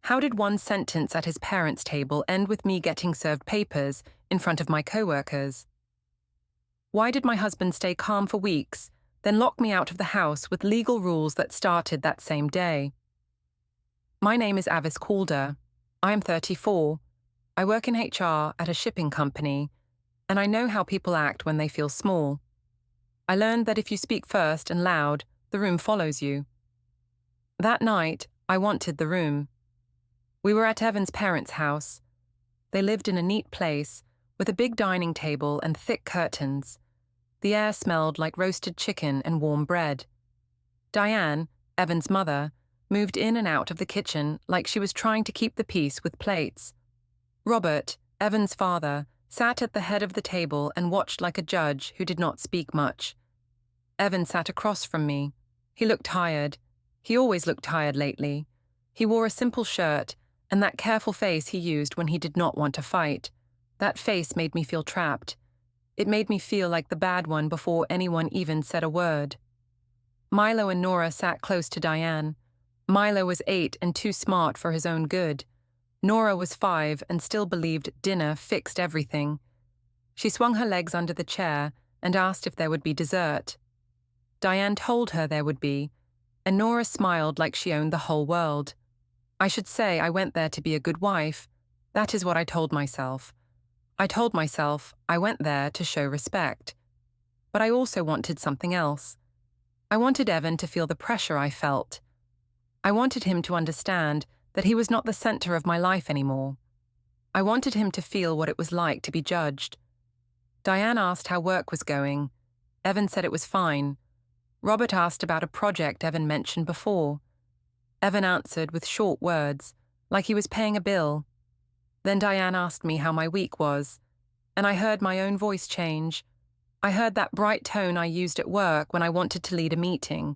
How did one sentence at his parents' table end with me getting served papers in front of my coworkers? Why did my husband stay calm for weeks, then lock me out of the house with legal rules that started that same day? My name is Avis Calder. I am 34. I work in HR at a shipping company, and I know how people act when they feel small. I learned that if you speak first and loud, the room follows you. That night, I wanted the room. We were at Evan's parents' house. They lived in a neat place, with a big dining table and thick curtains. The air smelled like roasted chicken and warm bread. Diane, Evan's mother, moved in and out of the kitchen like she was trying to keep the peace with plates. Robert, Evan's father, sat at the head of the table and watched like a judge who did not speak much. Evan sat across from me. He looked tired. He always looked tired lately. He wore a simple shirt and that careful face he used when he did not want to fight. That face made me feel trapped. It made me feel like the bad one before anyone even said a word. Milo and Nora sat close to Diane. Milo was 8 and too smart for his own good. Nora was 5 and still believed dinner fixed everything. She swung her legs under the chair and asked if there would be dessert. Diane told her there would be, and Nora smiled like she owned the whole world. I should say I went there to be a good wife. That is what I told myself. I told myself I went there to show respect. But I also wanted something else. I wanted Evan to feel the pressure I felt. I wanted him to understand that he was not the center of my life anymore. I wanted him to feel what it was like to be judged. Diane asked how work was going. Evan said it was fine. Robert asked about a project Evan mentioned before. Evan answered with short words, like he was paying a bill. Then Diane asked me how my week was, and I heard my own voice change. I heard that bright tone I used at work when I wanted to lead a meeting.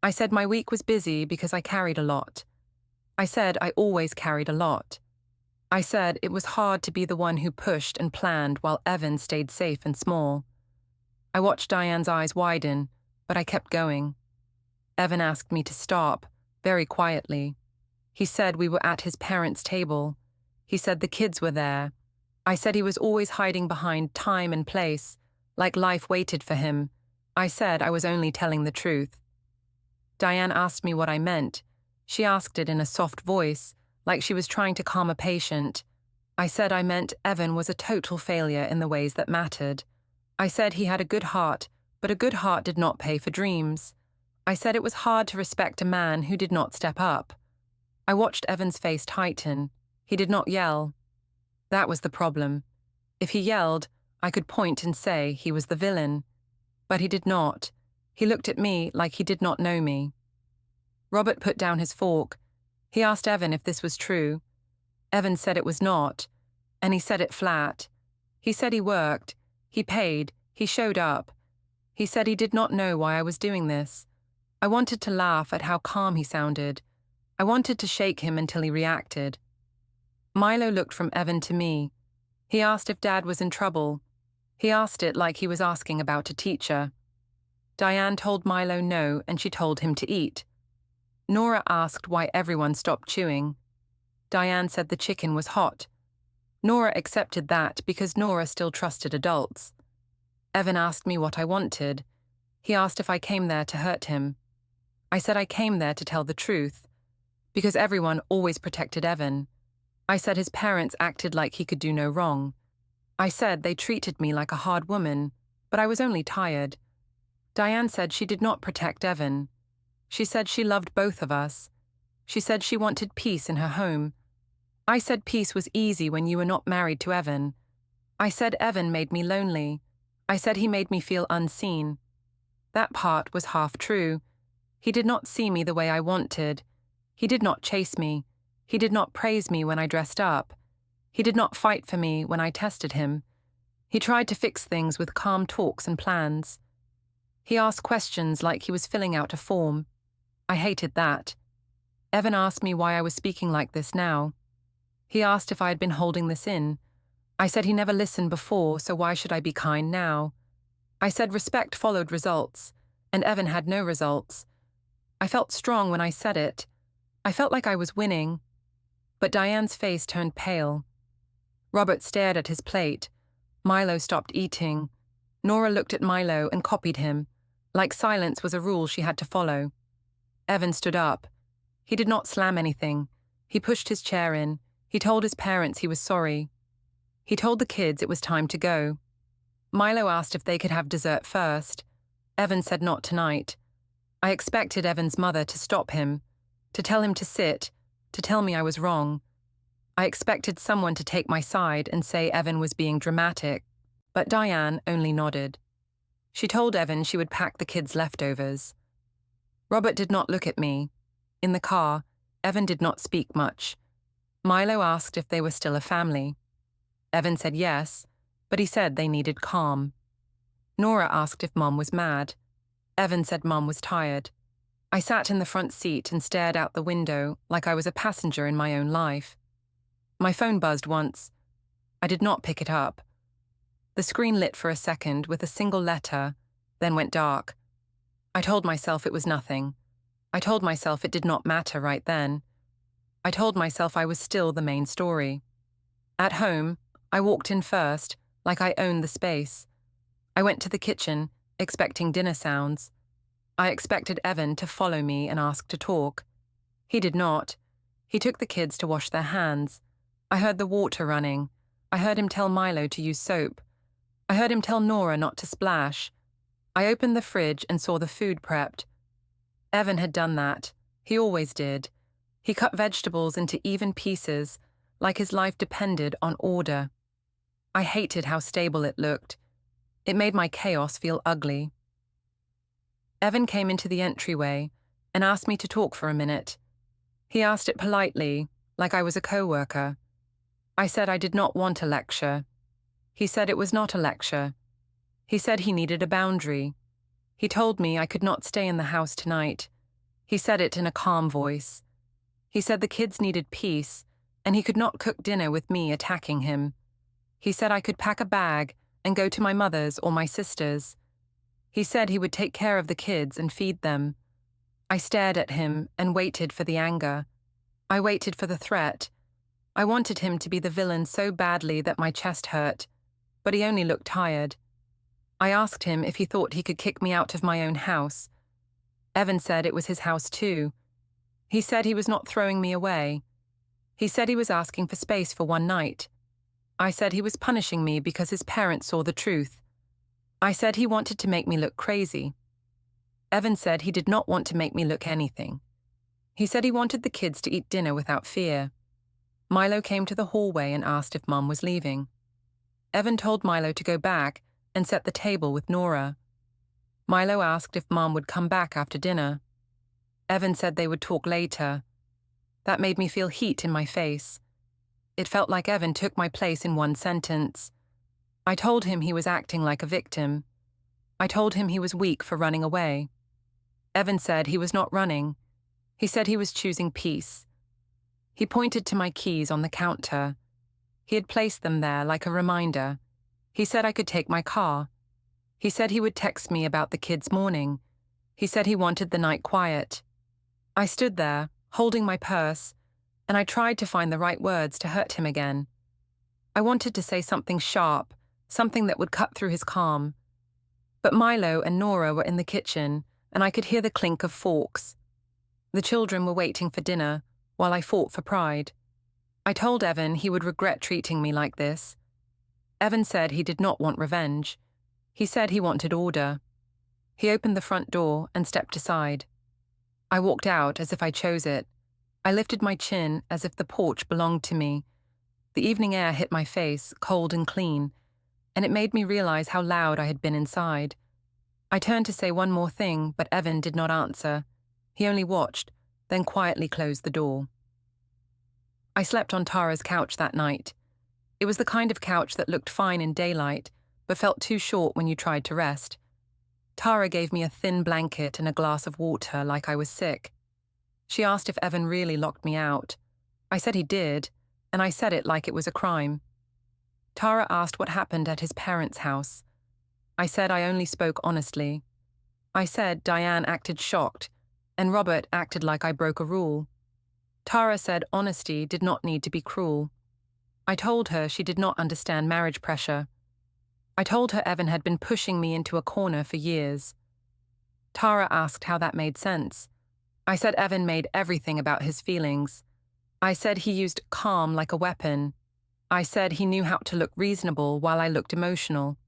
I said my week was busy because I carried a lot. I said I always carried a lot. I said it was hard to be the one who pushed and planned while Evan stayed safe and small. I watched Diane's eyes widen, but I kept going. Evan asked me to stop, very quietly. He said we were at his parents' table. He said the kids were there. I said he was always hiding behind time and place, like life waited for him. I said I was only telling the truth. Diane asked me what I meant. She asked it in a soft voice, like she was trying to calm a patient. I said I meant Evan was a total failure in the ways that mattered. I said he had a good heart, but a good heart did not pay for dreams. I said it was hard to respect a man who did not step up. I watched Evan's face tighten. He did not yell. That was the problem. If he yelled, I could point and say he was the villain. But he did not. He looked at me like he did not know me. Robert put down his fork. He asked Evan if this was true. Evan said it was not, and he said it flat. He said he worked, he paid, he showed up. He said he did not know why I was doing this. I wanted to laugh at how calm he sounded. I wanted to shake him until he reacted. Milo looked from Evan to me. He asked if Dad was in trouble. He asked it like he was asking about a teacher. Diane told Milo no, and she told him to eat. Nora asked why everyone stopped chewing. Diane said the chicken was hot. Nora accepted that because Nora still trusted adults. Evan asked me what I wanted. He asked if I came there to hurt him. I said I came there to tell the truth, because everyone always protected Evan. I said his parents acted like he could do no wrong. I said they treated me like a hard woman, but I was only tired. Diane said she did not protect Evan. She said she loved both of us. She said she wanted peace in her home. I said peace was easy when you were not married to Evan. I said Evan made me lonely. I said he made me feel unseen. That part was half true. He did not see me the way I wanted. He did not chase me. He did not praise me when I dressed up. He did not fight for me when I tested him. He tried to fix things with calm talks and plans. He asked questions like he was filling out a form. I hated that. Evan asked me why I was speaking like this now. He asked if I had been holding this in. I said he never listened before, so why should I be kind now? I said respect followed results, and Evan had no results. I felt strong when I said it. I felt like I was winning. But Diane's face turned pale. Robert stared at his plate. Milo stopped eating. Nora looked at Milo and copied him, like silence was a rule she had to follow. Evan stood up. He did not slam anything. He pushed his chair in. He told his parents he was sorry. He told the kids it was time to go. Milo asked if they could have dessert first. Evan said not tonight. I expected Evan's mother to stop him, to tell him to sit, to tell me I was wrong. I expected someone to take my side and say Evan was being dramatic, but Diane only nodded. She told Evan she would pack the kids' leftovers. Robert did not look at me. In the car, Evan did not speak much. Milo asked if they were still a family. Evan said yes, but he said they needed calm. Nora asked if Mom was mad. Evan said Mom was tired. I sat in the front seat and stared out the window like I was a passenger in my own life. My phone buzzed once. I did not pick it up. The screen lit for a second with a single letter, then went dark. I told myself it was nothing. I told myself it did not matter right then. I told myself I was still the main story. At home, I walked in first, like I owned the space. I went to the kitchen, expecting dinner sounds. I expected Evan to follow me and ask to talk. He did not. He took the kids to wash their hands. I heard the water running. I heard him tell Milo to use soap. I heard him tell Nora not to splash. I opened the fridge and saw the food prepped. Evan had done that. He always did. He cut vegetables into even pieces, like his life depended on order. I hated how stable it looked. It made my chaos feel ugly. Evan came into the entryway and asked me to talk for a minute. He asked it politely, like I was a coworker. I said I did not want a lecture. He said it was not a lecture. He said he needed a boundary. He told me I could not stay in the house tonight. He said it in a calm voice. He said the kids needed peace, and he could not cook dinner with me attacking him. He said I could pack a bag and go to my mother's or my sister's. He said he would take care of the kids and feed them. I stared at him and waited for the anger. I waited for the threat. I wanted him to be the villain so badly that my chest hurt, but he only looked tired. I asked him if he thought he could kick me out of my own house. Evan said it was his house too. He said he was not throwing me away. He said he was asking for space for one night. I said he was punishing me because his parents saw the truth. I said he wanted to make me look crazy. Evan said he did not want to make me look anything. He said he wanted the kids to eat dinner without fear. Milo came to the hallway and asked if Mom was leaving. Evan told Milo to go back and set the table with Nora. Milo asked if Mom would come back after dinner. Evan said they would talk later. That made me feel heat in my face. It felt like Evan took my place in one sentence. I told him he was acting like a victim. I told him he was weak for running away. Evan said he was not running. He said he was choosing peace. He pointed to my keys on the counter. He had placed them there like a reminder. He said I could take my car. He said he would text me about the kids' morning. He said he wanted the night quiet. I stood there, holding my purse, and I tried to find the right words to hurt him again. I wanted to say something sharp, something that would cut through his calm. But Milo and Nora were in the kitchen, and I could hear the clink of forks. The children were waiting for dinner, while I fought for pride. I told Evan he would regret treating me like this. Evan said he did not want revenge. He said he wanted order. He opened the front door and stepped aside. I walked out as if I chose it. I lifted my chin as if the porch belonged to me. The evening air hit my face, cold and clean, and it made me realize how loud I had been inside. I turned to say one more thing, but Evan did not answer. He only watched, then quietly closed the door. I slept on Tara's couch that night. It was the kind of couch that looked fine in daylight, but felt too short when you tried to rest. Tara gave me a thin blanket and a glass of water like I was sick. She asked if Evan really locked me out. I said he did, and I said it like it was a crime. Tara asked what happened at his parents' house. I said I only spoke honestly. I said Diane acted shocked, and Robert acted like I broke a rule. Tara said honesty did not need to be cruel. I told her she did not understand marriage pressure. I told her Evan had been pushing me into a corner for years. Tara asked how that made sense. I said Evan made everything about his feelings. I said he used calm like a weapon. I said he knew how to look reasonable while I looked emotional.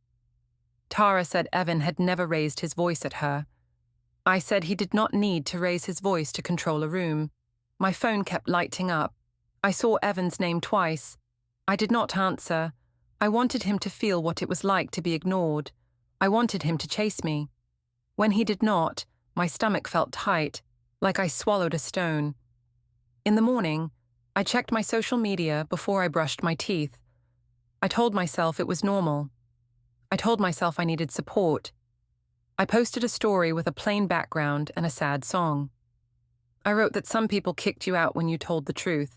Tara said Evan had never raised his voice at her. I said he did not need to raise his voice to control a room. My phone kept lighting up. I saw Evan's name twice. I did not answer. I wanted him to feel what it was like to be ignored. I wanted him to chase me. When he did not, my stomach felt tight, like I swallowed a stone. In the morning, I checked my social media before I brushed my teeth. I told myself it was normal. I told myself I needed support. I posted a story with a plain background and a sad song. I wrote that some people kicked you out when you told the truth.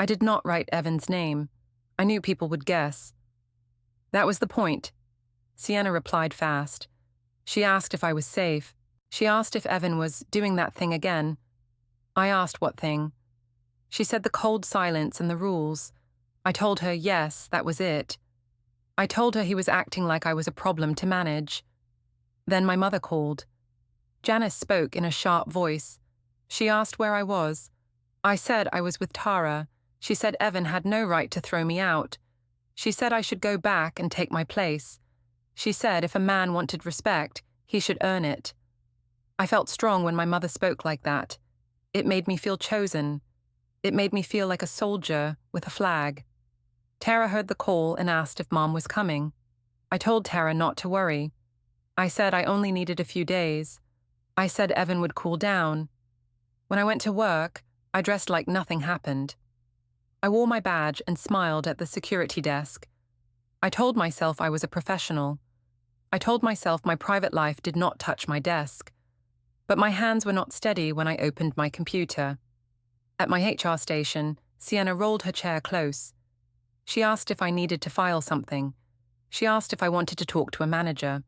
I did not write Evan's name. I knew people would guess. That was the point. Sienna replied fast. She asked if I was safe. She asked if Evan was doing that thing again. I asked what thing. She said the cold silence and the rules. I told her yes, that was it. I told her he was acting like I was a problem to manage. Then my mother called. Janice spoke in a sharp voice. She asked where I was. I said I was with Tara. She said Evan had no right to throw me out. She said I should go back and take my place. She said if a man wanted respect, he should earn it. I felt strong when my mother spoke like that. It made me feel chosen. It made me feel like a soldier with a flag. Tara heard the call and asked if Mom was coming. I told Tara not to worry. I said I only needed a few days. I said Evan would cool down. When I went to work, I dressed like nothing happened. I wore my badge and smiled at the security desk. I told myself I was a professional. I told myself my private life did not touch my desk. But my hands were not steady when I opened my computer. At my HR station, Sienna rolled her chair close. She asked if I needed to file something. She asked if I wanted to talk to a manager.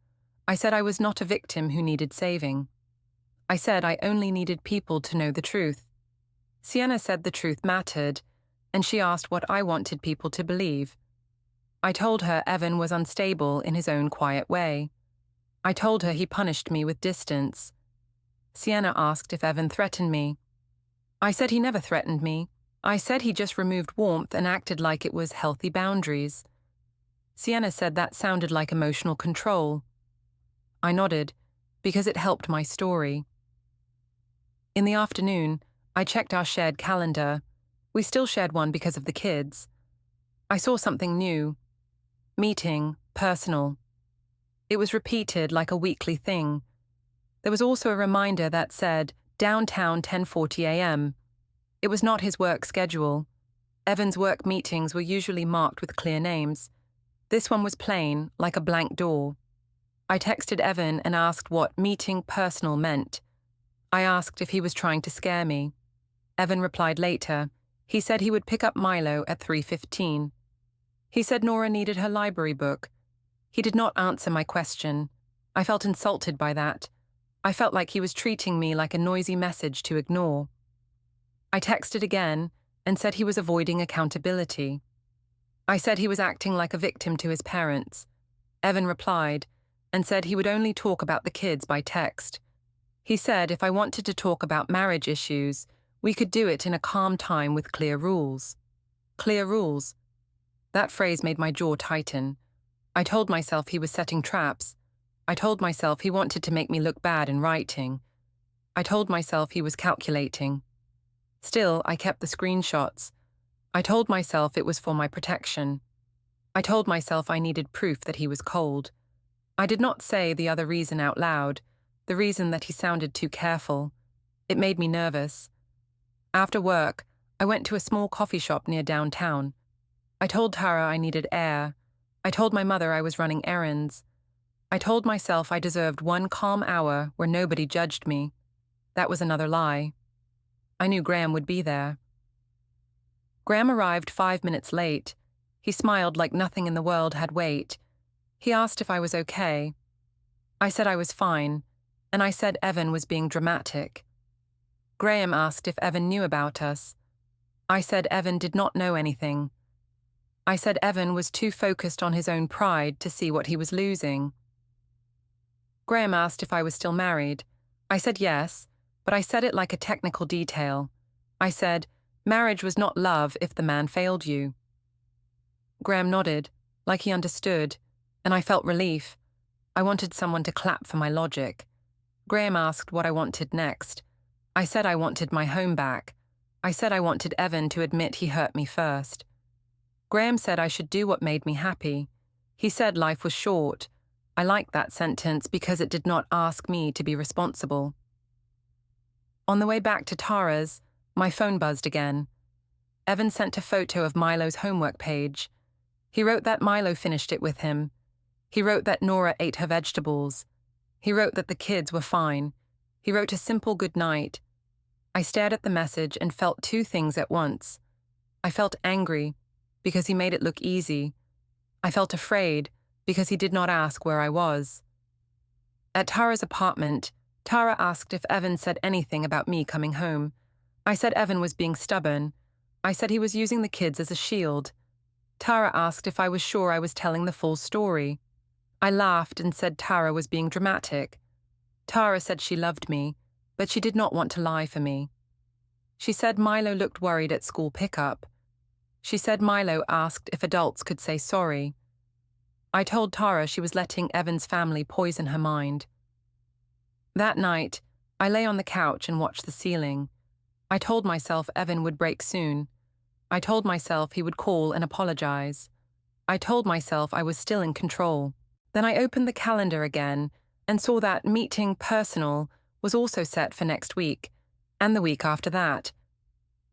I said I was not a victim who needed saving. I said I only needed people to know the truth. Sienna said the truth mattered, and she asked what I wanted people to believe. I told her Evan was unstable in his own quiet way. I told her he punished me with distance. Sienna asked if Evan threatened me. I said he never threatened me. I said he just removed warmth and acted like it was healthy boundaries. Sienna said that sounded like emotional control. I nodded, because it helped my story. In the afternoon, I checked our shared calendar. We still shared one because of the kids. I saw something new. Meeting, personal. It was repeated like a weekly thing. There was also a reminder that said, downtown 10:40 a.m. It was not his work schedule. Evan's work meetings were usually marked with clear names. This one was plain, like a blank door. I texted Evan and asked what meeting personal meant. I asked if he was trying to scare me. Evan replied later. He said he would pick up Milo at 3:15. He said Nora needed her library book. He did not answer my question. I felt insulted by that. I felt like he was treating me like a noisy message to ignore. I texted again and said he was avoiding accountability. I said he was acting like a victim to his parents. Evan replied and said he would only talk about the kids by text. He said if I wanted to talk about marriage issues, we could do it in a calm time with clear rules. Clear rules. That phrase made my jaw tighten. I told myself he was setting traps. I told myself he wanted to make me look bad in writing. I told myself he was calculating. Still, I kept the screenshots. I told myself it was for my protection. I told myself I needed proof that he was cold. I did not say the other reason out loud, the reason that he sounded too careful. It made me nervous. After work, I went to a small coffee shop near downtown. I told Tara I needed air. I told my mother I was running errands. I told myself I deserved one calm hour where nobody judged me. That was another lie. I knew Graham would be there. Graham arrived 5 minutes late. He smiled like nothing in the world had weight. He asked if I was okay. I said I was fine, and I said Evan was being dramatic. Graham asked if Evan knew about us. I said Evan did not know anything. I said Evan was too focused on his own pride to see what he was losing. Graham asked if I was still married. I said yes, but I said it like a technical detail. I said, marriage was not love if the man failed you. Graham nodded, like he understood, and I felt relief. I wanted someone to clap for my logic. Graham asked what I wanted next. I said I wanted my home back. I said I wanted Evan to admit he hurt me first. Graham said I should do what made me happy. He said life was short. I liked that sentence because it did not ask me to be responsible. On the way back to Tara's, my phone buzzed again. Evan sent a photo of Milo's homework page. He wrote that Milo finished it with him. He wrote that Nora ate her vegetables. He wrote that the kids were fine. He wrote a simple good night. I stared at the message and felt two things at once. I felt angry because he made it look easy. I felt afraid because he did not ask where I was. At Tara's apartment, Tara asked if Evan said anything about me coming home. I said Evan was being stubborn. I said he was using the kids as a shield. Tara asked if I was sure I was telling the full story. I laughed and said Tara was being dramatic. Tara said she loved me, but she did not want to lie for me. She said Milo looked worried at school pickup. She said Milo asked if adults could say sorry. I told Tara she was letting Evan's family poison her mind. That night, I lay on the couch and watched the ceiling. I told myself Evan would break soon. I told myself he would call and apologize. I told myself I was still in control. Then I opened the calendar again and saw that meeting personal was also set for next week, and the week after that.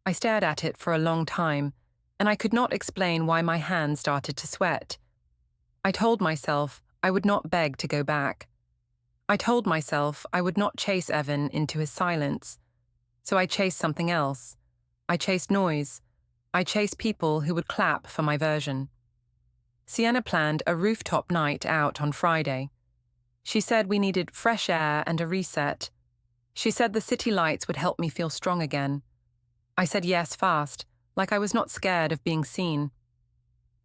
I stared at it for a long time, and I could not explain why my hands started to sweat. I told myself I would not beg to go back. I told myself I would not chase Evan into his silence. So I chased something else. I chased noise. I chased people who would clap for my version. Sienna planned a rooftop night out on Friday. She said we needed fresh air and a reset. She said the city lights would help me feel strong again. I said yes fast, like I was not scared of being seen.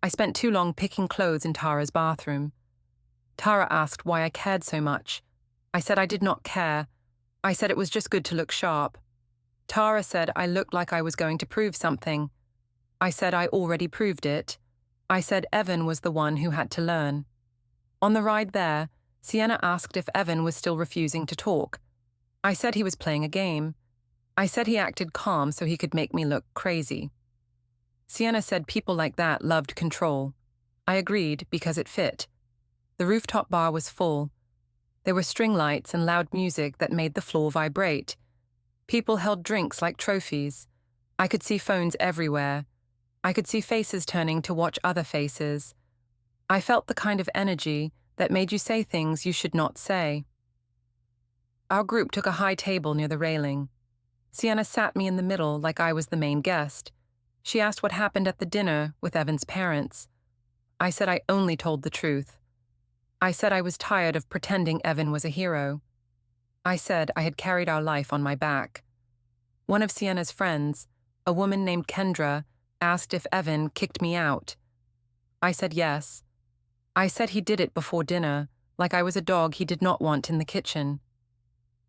I spent too long picking clothes in Tara's bathroom. Tara asked why I cared so much. I said I did not care. I said it was just good to look sharp. Tara said I looked like I was going to prove something. I said I already proved it. I said Evan was the one who had to learn. On the ride there, Sienna asked if Evan was still refusing to talk. I said he was playing a game. I said he acted calm so he could make me look crazy. Sienna said people like that loved control. I agreed because it fit. The rooftop bar was full. There were string lights and loud music that made the floor vibrate. People held drinks like trophies. I could see phones everywhere. I could see faces turning to watch other faces. I felt the kind of energy that made you say things you should not say. Our group took a high table near the railing. Sienna sat me in the middle like I was the main guest. She asked what happened at the dinner with Evan's parents. I said I only told the truth. I said I was tired of pretending Evan was a hero. I said I had carried our life on my back. One of Sienna's friends, a woman named Kendra, asked if Evan kicked me out. I said yes. I said he did it before dinner, like I was a dog he did not want in the kitchen.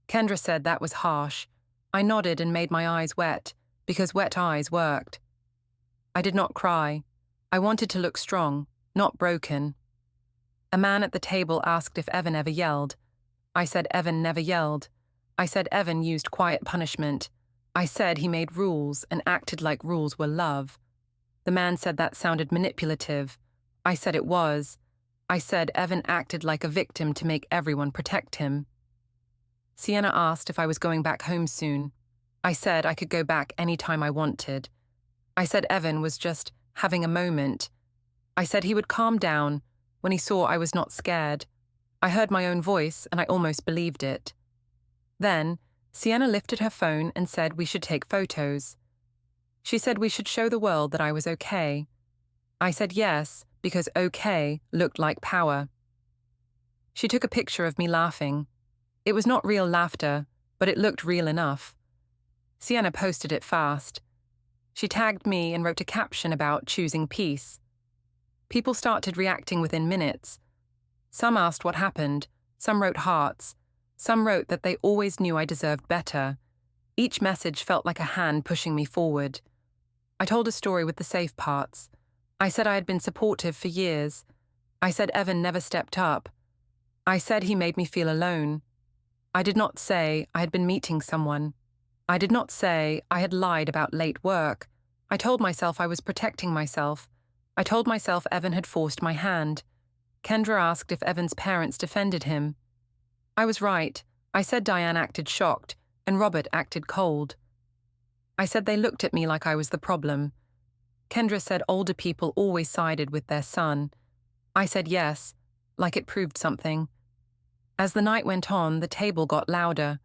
Kendra said that was harsh. I nodded and made my eyes wet, because wet eyes worked. I did not cry. I wanted to look strong, not broken. A man at the table asked if Evan ever yelled. I said Evan never yelled. I said Evan used quiet punishment. I said he made rules and acted like rules were love. The man said that sounded manipulative. I said it was. I said Evan acted like a victim to make everyone protect him. Sienna asked if I was going back home soon. I said I could go back any time I wanted. I said Evan was just having a moment. I said he would calm down when he saw I was not scared. I heard my own voice and I almost believed it. Then, Sienna lifted her phone and said we should take photos. She said we should show the world that I was okay. I said yes, because okay looked like power. She took a picture of me laughing. It was not real laughter, but it looked real enough. Sienna posted it fast. She tagged me and wrote a caption about choosing peace. People started reacting within minutes. Some asked what happened, some wrote hearts, some wrote that they always knew I deserved better. Each message felt like a hand pushing me forward. I told a story with the safe parts. I said I had been supportive for years. I said Evan never stepped up. I said he made me feel alone. I did not say I had been meeting someone. I did not say I had lied about late work. I told myself I was protecting myself. I told myself Evan had forced my hand. Kendra asked if Evan's parents defended him. I was right. I said Diane acted shocked, and Robert acted cold. I said they looked at me like I was the problem. Kendra said older people always sided with their son. I said yes, like it proved something. As the night went on, the table got louder.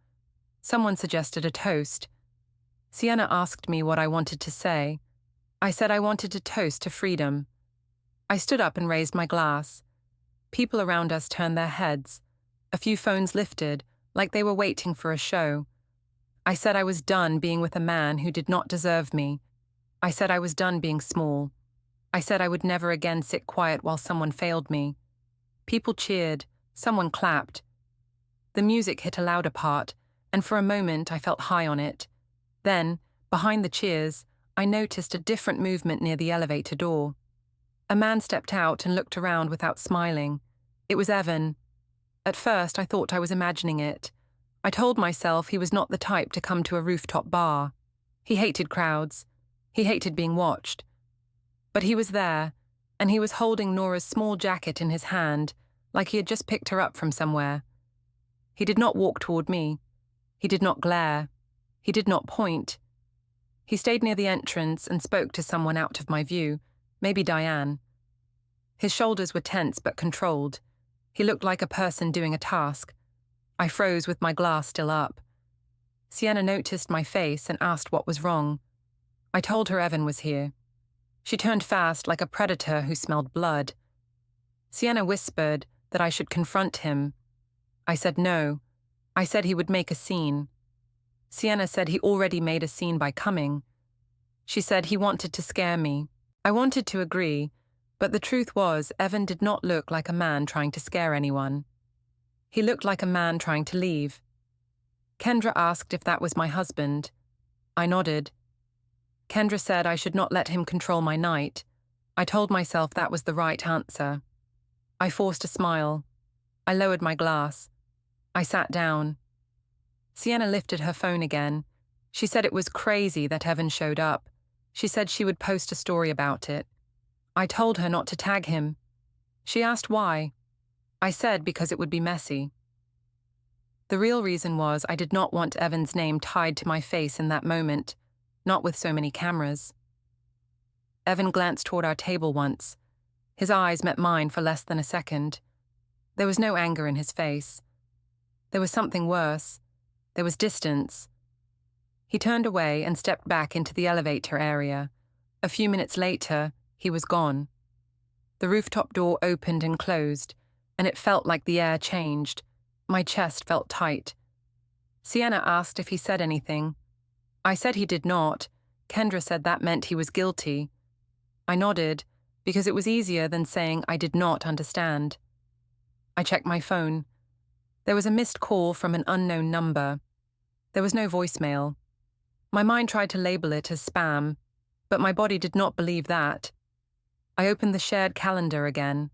Someone suggested a toast. Sienna asked me what I wanted to say. I said I wanted to toast to freedom. I stood up and raised my glass. People around us turned their heads. A few phones lifted, like they were waiting for a show. I said I was done being with a man who did not deserve me. I said I was done being small. I said I would never again sit quiet while someone failed me. People cheered. Someone clapped. The music hit a louder part, and for a moment I felt high on it. Then, behind the cheers, I noticed a different movement near the elevator door. A man stepped out and looked around without smiling. It was Evan. At first, I thought I was imagining it. I told myself he was not the type to come to a rooftop bar. He hated crowds. He hated being watched. But he was there, and he was holding Nora's small jacket in his hand, like he had just picked her up from somewhere. He did not walk toward me. He did not glare. He did not point. He stayed near the entrance and spoke to someone out of my view, maybe Diane. His shoulders were tense but controlled. He looked like a person doing a task. I froze with my glass still up. Sienna noticed my face and asked what was wrong. I told her Evan was here. She turned fast like a predator who smelled blood. Sienna whispered that I should confront him. I said no. I said he would make a scene. Sienna said he already made a scene by coming. She said he wanted to scare me. I wanted to agree, but the truth was Evan did not look like a man trying to scare anyone. He looked like a man trying to leave. Kendra asked if that was my husband. I nodded. Kendra said I should not let him control my night. I told myself that was the right answer. I forced a smile. I lowered my glass. I sat down. Sienna lifted her phone again. She said it was crazy that Evan showed up. She said she would post a story about it. I told her not to tag him. She asked why. I said because it would be messy. The real reason was I did not want Evan's name tied to my face in that moment, not with so many cameras. Evan glanced toward our table once. His eyes met mine for less than a second. There was no anger in his face. There was something worse. There was distance. He turned away and stepped back into the elevator area. A few minutes later, he was gone. The rooftop door opened and closed, and it felt like the air changed. My chest felt tight. Sienna asked if he said anything. I said he did not. Kendra said that meant he was guilty. I nodded, because it was easier than saying I did not understand. I checked my phone. There was a missed call from an unknown number. There was no voicemail. My mind tried to label it as spam, but my body did not believe that. I opened the shared calendar again.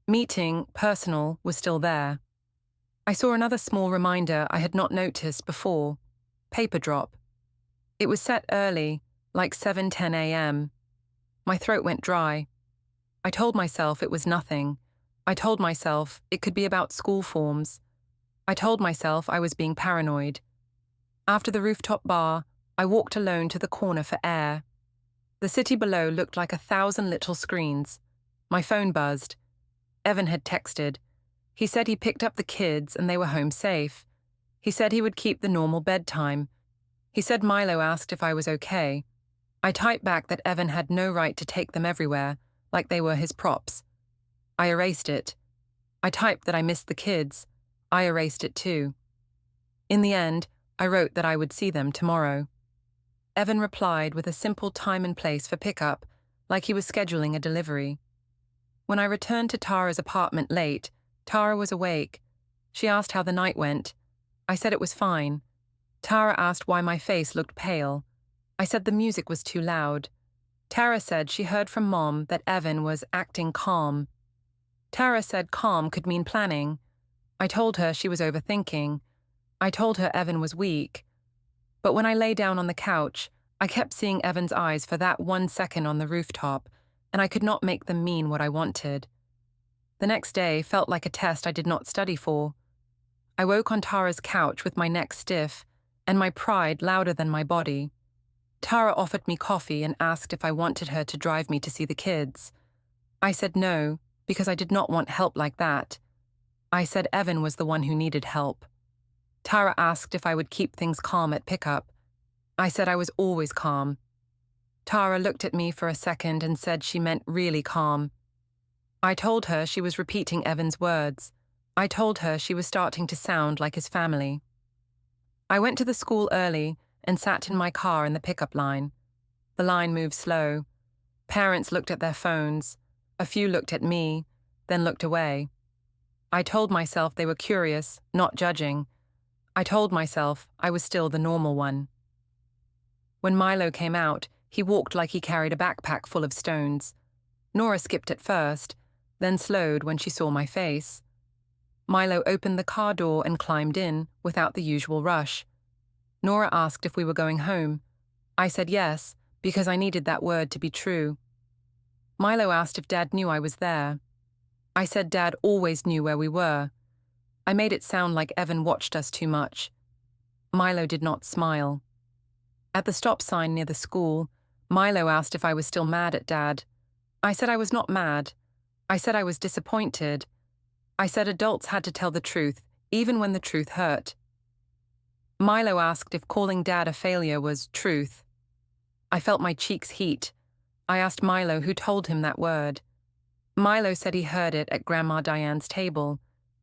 Meeting, personal, was still there. I saw another small reminder I had not noticed before. Paper drop. It was set early, like 7:10 a.m. My throat went dry. I told myself it was nothing. I told myself it could be about school forms. I told myself I was being paranoid. After the rooftop bar, I walked alone to the corner for air. The city below looked like 1,000 little screens. My phone buzzed. Evan had texted. He said he picked up the kids and they were home safe. He said he would keep the normal bedtime. He said Milo asked if I was okay. I typed back that Evan had no right to take them everywhere, like they were his props. I erased it. I typed that I missed the kids. I erased it too. In the end, I wrote that I would see them tomorrow. Evan replied with a simple time and place for pickup, like he was scheduling a delivery. When I returned to Tara's apartment late, Tara was awake. She asked how the night went. I said it was fine. Tara asked why my face looked pale. I said the music was too loud. Tara said she heard from Mom that Evan was acting calm. Tara said calm could mean planning. I told her she was overthinking. I told her Evan was weak. But when I lay down on the couch, I kept seeing Evan's eyes for that 1 second on the rooftop, and I could not make them mean what I wanted. The next day felt like a test I did not study for. I woke on Tara's couch with my neck stiff, and my pride louder than my body. Tara offered me coffee and asked if I wanted her to drive me to see the kids. I said no, because I did not want help like that. I said Evan was the one who needed help. Tara asked if I would keep things calm at pickup. I said I was always calm. Tara looked at me for a second and said she meant really calm. I told her she was repeating Evan's words. I told her she was starting to sound like his family. I went to the school early and sat in my car in the pickup line. The line moved slow. Parents looked at their phones. A few looked at me, then looked away. I told myself they were curious, not judging. I told myself I was still the normal one. When Milo came out, he walked like he carried a backpack full of stones. Nora skipped at first, then slowed when she saw my face. Milo opened the car door and climbed in without the usual rush. Nora asked if we were going home. I said yes, because I needed that word to be true. Milo asked if Dad knew I was there. I said Dad always knew where we were. I made it sound like Evan watched us too much. Milo did not smile. At the stop sign near the school, Milo asked if I was still mad at Dad. I said I was not mad. I said I was disappointed. I said adults had to tell the truth, even when the truth hurt. Milo asked if calling Dad a failure was truth. I felt my cheeks heat. I asked Milo who told him that word. Milo said he heard it at Grandma Diane's table.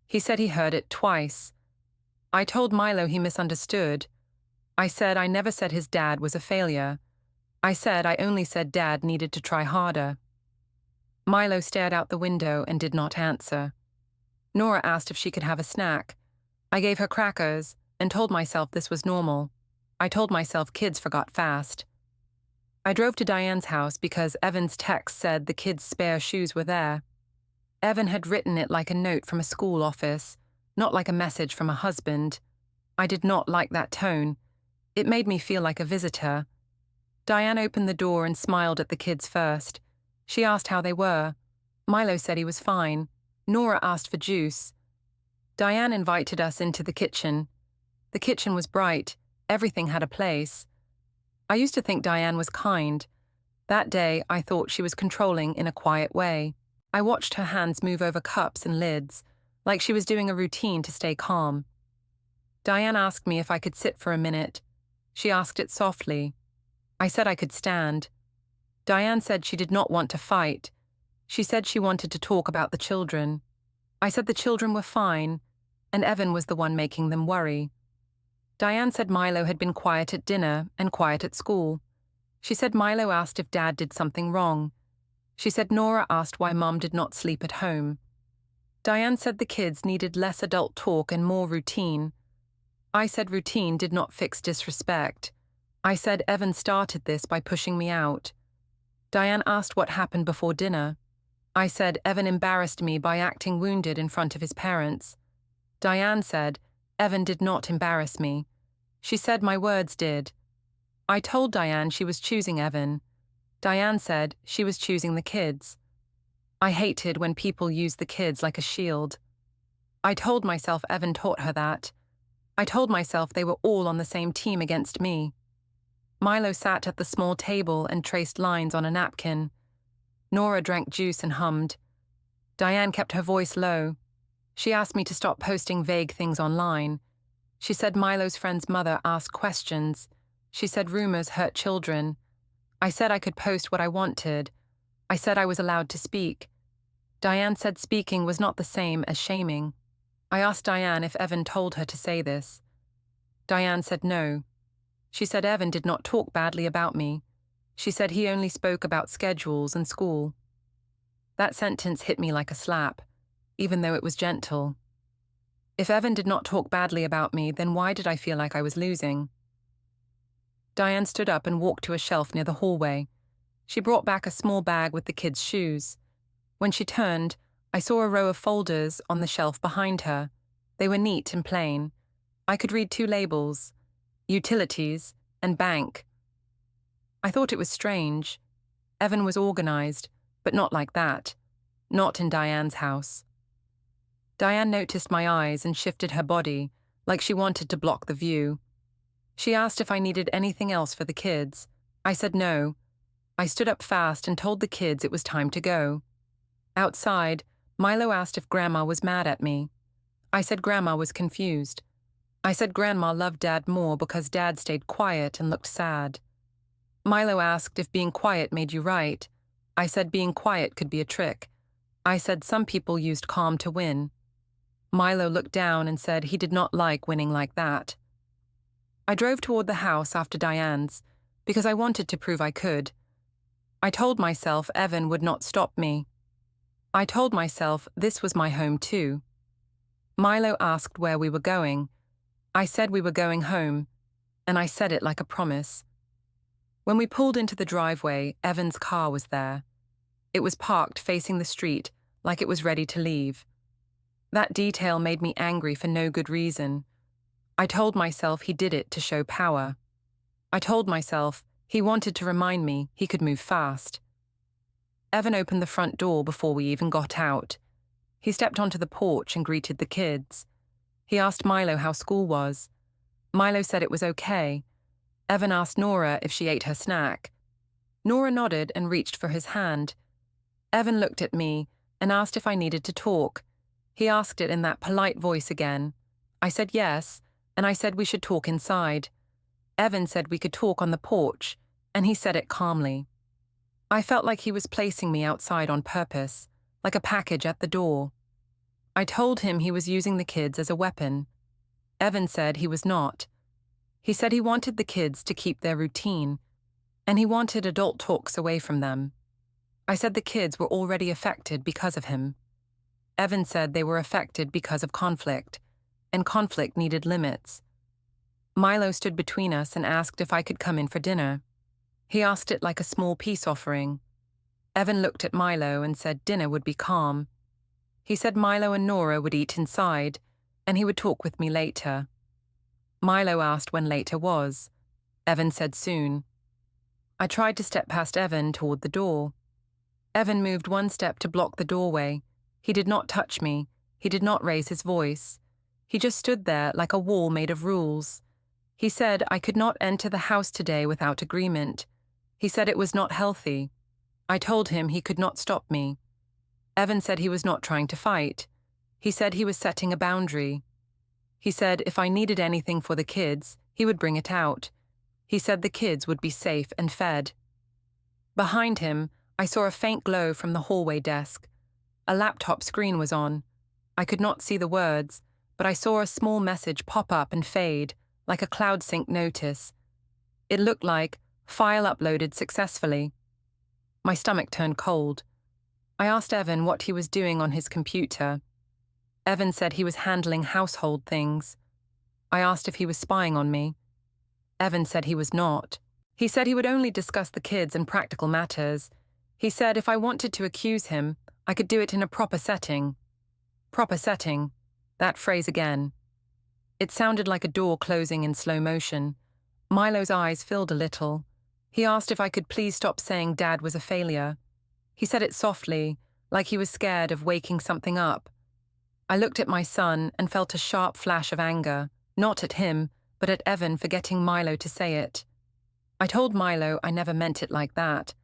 He said he heard it twice. I told Milo he misunderstood. I said I never said his dad was a failure. I said I only said Dad needed to try harder. Milo stared out the window and did not answer. Nora asked if she could have a snack. I gave her crackers and told myself this was normal. I told myself kids forgot fast. I drove to Diane's house because Evan's text said the kids' spare shoes were there. Evan had written it like a note from a school office, not like a message from a husband. I did not like that tone. It made me feel like a visitor. Diane opened the door and smiled at the kids first. She asked how they were. Milo said he was fine. Nora asked for juice. Diane invited us into the kitchen. The kitchen was bright. Everything had a place. I used to think Diane was kind. That day, I thought she was controlling in a quiet way. I watched her hands move over cups and lids, like she was doing a routine to stay calm. Diane asked me if I could sit for a minute. She asked it softly. I said I could stand. Diane said she did not want to fight. She said she wanted to talk about the children. I said the children were fine, and Evan was the one making them worry. Diane said Milo had been quiet at dinner and quiet at school. She said Milo asked if Dad did something wrong. She said Nora asked why Mom did not sleep at home. Diane said the kids needed less adult talk and more routine. I said routine did not fix disrespect. I said Evan started this by pushing me out. Diane asked what happened before dinner. I said Evan embarrassed me by acting wounded in front of his parents. Diane said Evan did not embarrass me. She said my words did. I told Diane she was choosing Evan. Diane said she was choosing the kids. I hated when people use the kids like a shield. I told myself Evan taught her that. I told myself they were all on the same team against me. Milo sat at the small table and traced lines on a napkin. Nora drank juice and hummed. Diane kept her voice low. She asked me to stop posting vague things online. She said Milo's friend's mother asked questions. She said rumors hurt children. I said I could post what I wanted. I said I was allowed to speak. Diane said speaking was not the same as shaming. I asked Diane if Evan told her to say this. Diane said no. She said Evan did not talk badly about me. She said he only spoke about schedules and school. That sentence hit me like a slap, even though it was gentle. If Evan did not talk badly about me, then why did I feel like I was losing? Diane stood up and walked to a shelf near the hallway. She brought back a small bag with the kids' shoes. When she turned, I saw a row of folders on the shelf behind her. They were neat and plain. I could read 2 labels: utilities and bank. I thought it was strange. Evan was organized, but not like that. Not in Diane's house. Diane noticed my eyes and shifted her body, like she wanted to block the view. She asked if I needed anything else for the kids. I said no. I stood up fast and told the kids it was time to go. Outside, Milo asked if Grandma was mad at me. I said Grandma was confused. I said Grandma loved Dad more because Dad stayed quiet and looked sad. Milo asked if being quiet made you right. I said being quiet could be a trick. I said some people used calm to win. Milo looked down and said he did not like winning like that. I drove toward the house after Diane's because I wanted to prove I could. I told myself Evan would not stop me. I told myself this was my home too. Milo asked where we were going. I said we were going home, and I said it like a promise. When we pulled into the driveway, Evan's car was there. It was parked facing the street, like it was ready to leave. That detail made me angry for no good reason. I told myself he did it to show power. I told myself he wanted to remind me he could move fast. Evan opened the front door before we even got out. He stepped onto the porch and greeted the kids. He asked Milo how school was. Milo said it was okay. Evan asked Nora if she ate her snack. Nora nodded and reached for his hand. Evan looked at me and asked if I needed to talk. He asked it in that polite voice again. I said yes, and I said we should talk inside. Evan said we could talk on the porch, and he said it calmly. I felt like he was placing me outside on purpose, like a package at the door. I told him he was using the kids as a weapon. Evan said he was not. He said he wanted the kids to keep their routine, and he wanted adult talks away from them. I said the kids were already affected because of him. Evan said they were affected because of conflict, and conflict needed limits. Milo stood between us and asked if I could come in for dinner. He asked it like a small peace offering. Evan looked at Milo and said dinner would be calm. He said Milo and Nora would eat inside, and he would talk with me later. Milo asked when later was. Evan said soon. I tried to step past Evan toward the door. Evan moved one step to block the doorway. He did not touch me. He did not raise his voice. He just stood there like a wall made of rules. He said I could not enter the house today without agreement. He said it was not healthy. I told him he could not stop me. Evan said he was not trying to fight. He said he was setting a boundary. He said if I needed anything for the kids, he would bring it out. He said the kids would be safe and fed. Behind him, I saw a faint glow from the hallway desk. A laptop screen was on. I could not see the words, but I saw a small message pop up and fade, like a cloud sync notice. It looked like, file uploaded successfully. My stomach turned cold. I asked Evan what he was doing on his computer. Evan said he was handling household things. I asked if he was spying on me. Evan said he was not. He said he would only discuss the kids and practical matters. He said if I wanted to accuse him, I could do it in a proper setting. Proper setting. That phrase again. It sounded like a door closing in slow motion. Milo's eyes filled a little. He asked if I could please stop saying Dad was a failure. He said it softly, like he was scared of waking something up. I looked at my son and felt a sharp flash of anger, not at him, but at Evan for getting Milo to say it. I told Milo I never meant it like that.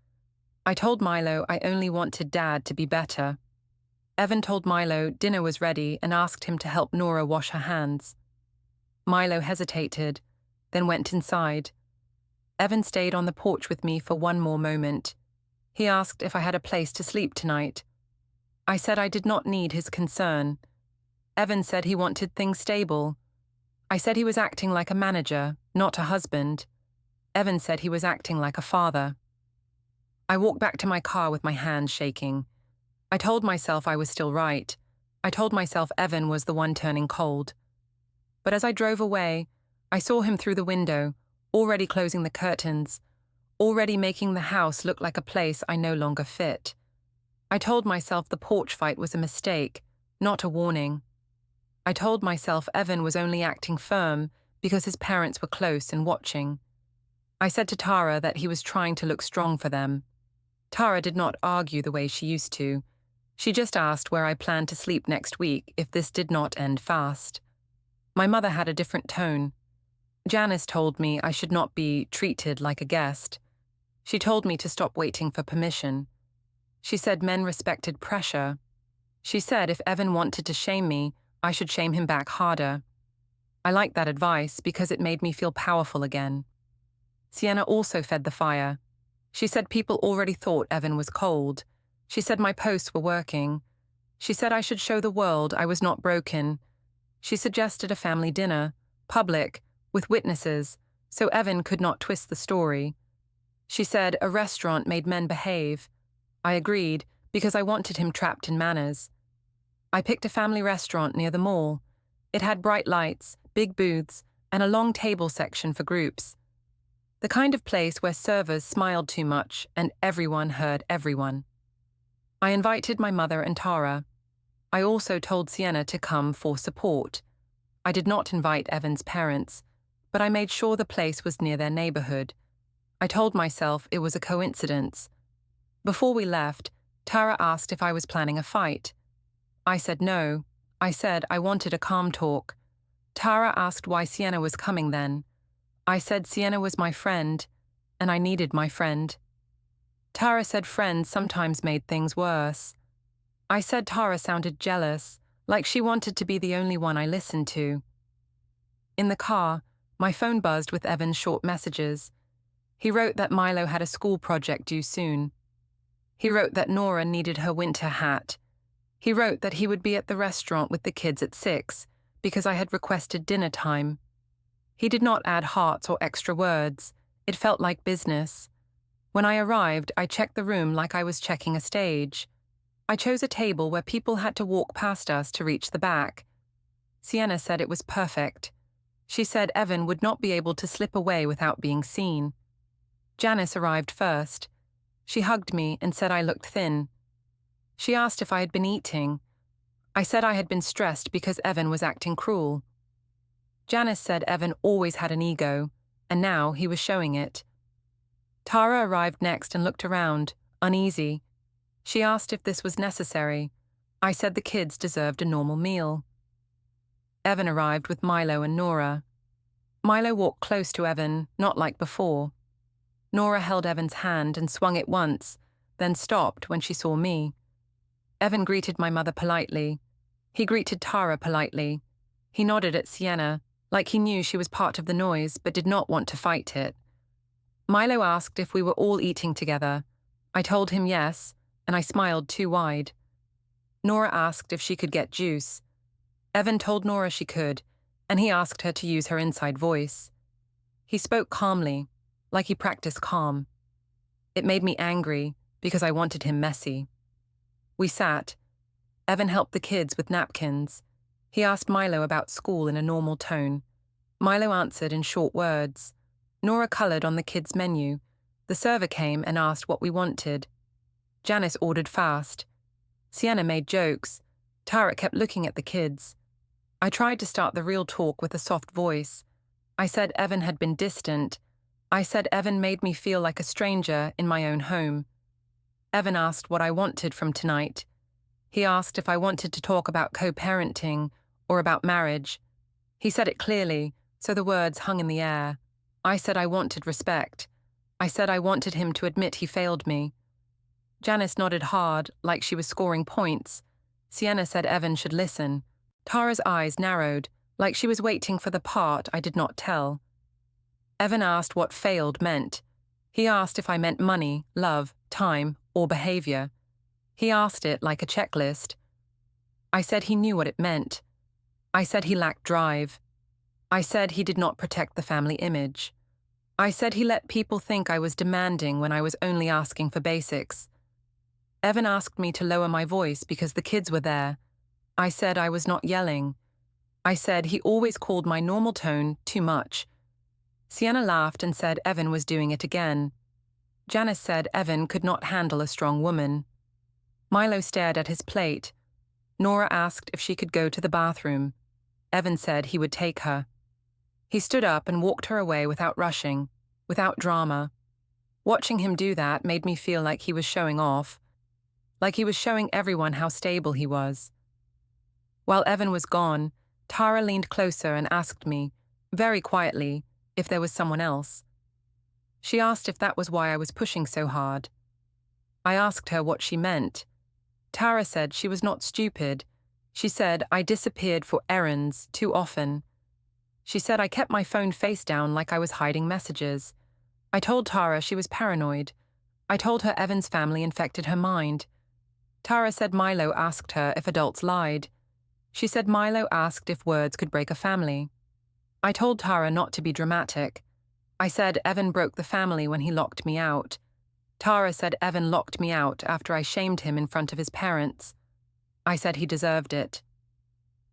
I told Milo I only wanted Dad to be better. Evan told Milo dinner was ready and asked him to help Nora wash her hands. Milo hesitated, then went inside. Evan stayed on the porch with me for one more moment. He asked if I had a place to sleep tonight. I said I did not need his concern. Evan said he wanted things stable. I said he was acting like a manager, not a husband. Evan said he was acting like a father. I walked back to my car with my hands shaking. I told myself I was still right. I told myself Evan was the one turning cold. But as I drove away, I saw him through the window, already closing the curtains, already making the house look like a place I no longer fit. I told myself the porch fight was a mistake, not a warning. I told myself Evan was only acting firm because his parents were close and watching. I said to Tara that he was trying to look strong for them. Tara did not argue the way she used to. She just asked where I planned to sleep next week if this did not end fast. My mother had a different tone. Janice told me I should not be treated like a guest. She told me to stop waiting for permission. She said men respected pressure. She said if Evan wanted to shame me, I should shame him back harder. I liked that advice because it made me feel powerful again. Sienna also fed the fire. She said people already thought Evan was cold. She said my posts were working. She said I should show the world I was not broken. She suggested a family dinner, public, with witnesses, so Evan could not twist the story. She said a restaurant made men behave. I agreed because I wanted him trapped in manners. I picked a family restaurant near the mall. It had bright lights, big booths, and a long table section for groups. The kind of place where servers smiled too much and everyone heard everyone. I invited my mother and Tara. I also told Sienna to come for support. I did not invite Evan's parents, but I made sure the place was near their neighborhood. I told myself it was a coincidence. Before we left, Tara asked if I was planning a fight. I said no. I said I wanted a calm talk. Tara asked why Sienna was coming then. I said Sienna was my friend, and I needed my friend. Tara said friends sometimes made things worse. I said Tara sounded jealous, like she wanted to be the only one I listened to. In the car, my phone buzzed with Evan's short messages. He wrote that Milo had a school project due soon. He wrote that Nora needed her winter hat. He wrote that he would be at the restaurant with the kids at 6 because I had requested dinner time. He did not add hearts or extra words. It felt like business. When I arrived, I checked the room like I was checking a stage. I chose a table where people had to walk past us to reach the back. Sienna said it was perfect. She said Evan would not be able to slip away without being seen. Janice arrived first. She hugged me and said I looked thin. She asked if I had been eating. I said I had been stressed because Evan was acting cruel. Janice said Evan always had an ego, and now he was showing it. Tara arrived next and looked around, uneasy. She asked if this was necessary. I said the kids deserved a normal meal. Evan arrived with Milo and Nora. Milo walked close to Evan, not like before. Nora held Evan's hand and swung it once, then stopped when she saw me. Evan greeted my mother politely. He greeted Tara politely. He nodded at Sienna, like he knew she was part of the noise but did not want to fight it. Milo asked if we were all eating together. I told him yes, and I smiled too wide. Nora asked if she could get juice. Evan told Nora she could, and he asked her to use her inside voice. He spoke calmly, like he practiced calm. It made me angry because I wanted him messy. We sat. Evan helped the kids with napkins. He asked Milo about school in a normal tone. Milo answered in short words. Nora colored on the kids' menu. The server came and asked what we wanted. Janice ordered fast. Sienna made jokes. Tara kept looking at the kids. I tried to start the real talk with a soft voice. I said Evan had been distant. I said Evan made me feel like a stranger in my own home. Evan asked what I wanted from tonight. He asked if I wanted to talk about co-parenting or about marriage. He said it clearly, so the words hung in the air. I said I wanted respect. I said I wanted him to admit he failed me. Janice nodded hard, like she was scoring points. Sienna said Evan should listen. Tara's eyes narrowed, like she was waiting for the part I did not tell. Evan asked what failed meant. He asked if I meant money, love, time, or behavior. He asked it like a checklist. I said he knew what it meant. I said he lacked drive. I said he did not protect the family image. I said he let people think I was demanding when I was only asking for basics. Evan asked me to lower my voice because the kids were there. I said I was not yelling. I said he always called my normal tone too much. Sienna laughed and said Evan was doing it again. Janice said Evan could not handle a strong woman. Milo stared at his plate. Nora asked if she could go to the bathroom. Evan said he would take her. He stood up and walked her away without rushing, without drama. Watching him do that made me feel like he was showing off, like he was showing everyone how stable he was. While Evan was gone, Tara leaned closer and asked me, very quietly, if there was someone else. She asked if that was why I was pushing so hard. I asked her what she meant. Tara said she was not stupid. She said I disappeared for errands too often. She said I kept my phone face down like I was hiding messages. I told Tara she was paranoid. I told her Evan's family infected her mind. Tara said Milo asked her if adults lied. She said Milo asked if words could break a family. I told Tara not to be dramatic. I said Evan broke the family when he locked me out. Tara said Evan locked me out after I shamed him in front of his parents. I said he deserved it.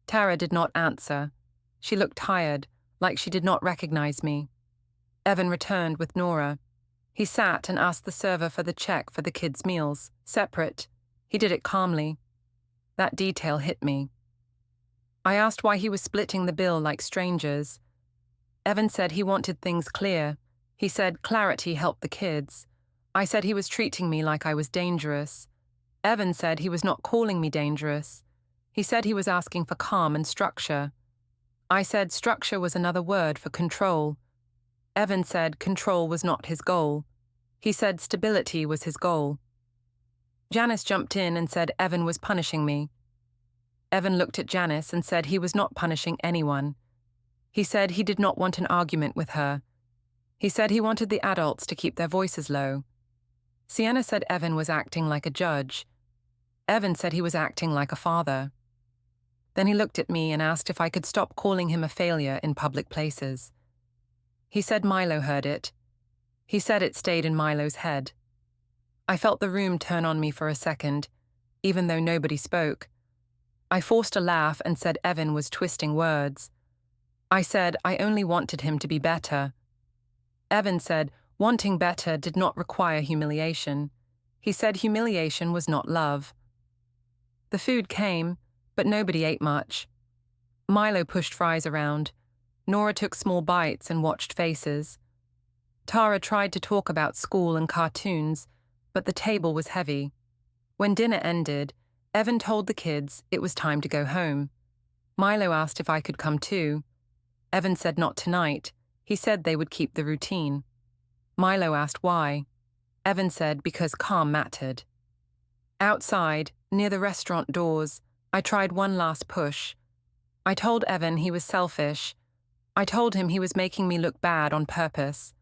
Tara did not answer. She looked tired, like she did not recognize me. Evan returned with Nora. He sat and asked the server for the check for the kids' meals, separate. He did it calmly. That detail hit me. I asked why he was splitting the bill like strangers. Evan said he wanted things clear. He said clarity helped the kids. I said he was treating me like I was dangerous. Evan said he was not calling me dangerous. He said he was asking for calm and structure. I said structure was another word for control. Evan said control was not his goal. He said stability was his goal. Janice jumped in and said Evan was punishing me. Evan looked at Janice and said he was not punishing anyone. He said he did not want an argument with her. He said he wanted the adults to keep their voices low. Sienna said Evan was acting like a judge. Evan said he was acting like a father. Then he looked at me and asked if I could stop calling him a failure in public places. He said Milo heard it. He said it stayed in Milo's head. I felt the room turn on me for a second, even though nobody spoke. I forced a laugh and said Evan was twisting words. I said I only wanted him to be better. Evan said wanting better did not require humiliation. He said humiliation was not love. The food came, but nobody ate much. Milo pushed fries around. Nora took small bites and watched faces. Tara tried to talk about school and cartoons, but the table was heavy. When dinner ended, Evan told the kids it was time to go home. Milo asked if I could come too. Evan said not tonight. He said they would keep the routine. Milo asked why. Evan said because calm mattered. Outside, near the restaurant doors, I tried one last push. I told Evan he was selfish. I told him he was making me look bad on purpose.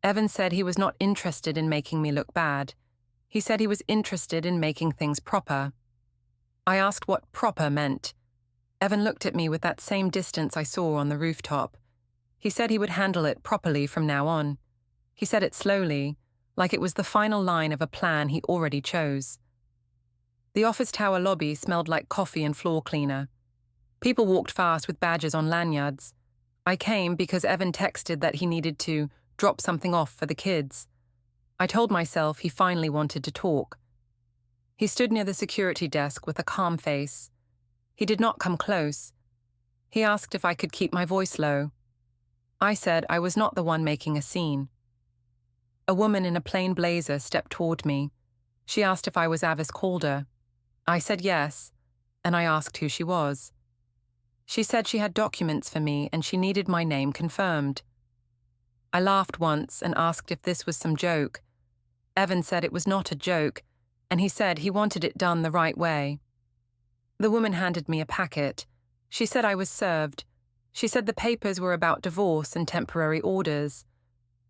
Evan said he was not interested in making me look bad. He said he was interested in making things proper. I asked what proper meant. Evan looked at me with that same distance I saw on the rooftop. He said he would handle it properly from now on. He said it slowly, like it was the final line of a plan he already chose. The office tower lobby smelled like coffee and floor cleaner. People walked fast with badges on lanyards. I came because Evan texted that he needed to drop something off for the kids. I told myself he finally wanted to talk. He stood near the security desk with a calm face. He did not come close. He asked if I could keep my voice low. I said I was not the one making a scene. A woman in a plain blazer stepped toward me. She asked if I was Avis Calder. I said yes, and I asked who she was. She said she had documents for me and she needed my name confirmed. I laughed once and asked if this was some joke. Evan said it was not a joke, and he said he wanted it done the right way. The woman handed me a packet. She said I was served. She said the papers were about divorce and temporary orders.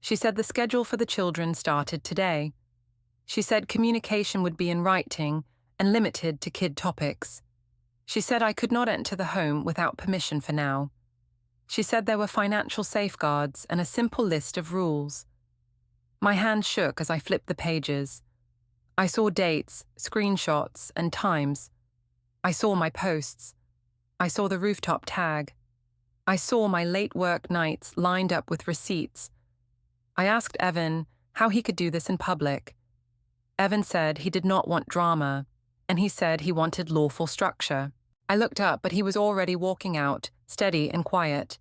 She said the schedule for the children started today. She said communication would be in writing and limited to kid topics. She said I could not enter the home without permission for now. She said there were financial safeguards and a simple list of rules. My hand shook as I flipped the pages. I saw dates, screenshots, and times. I saw my posts. I saw the rooftop tag. I saw my late work nights lined up with receipts. I asked Evan how he could do this in public. Evan said he did not want drama, and he said he wanted lawful structure. I looked up, but he was already walking out, steady and quiet.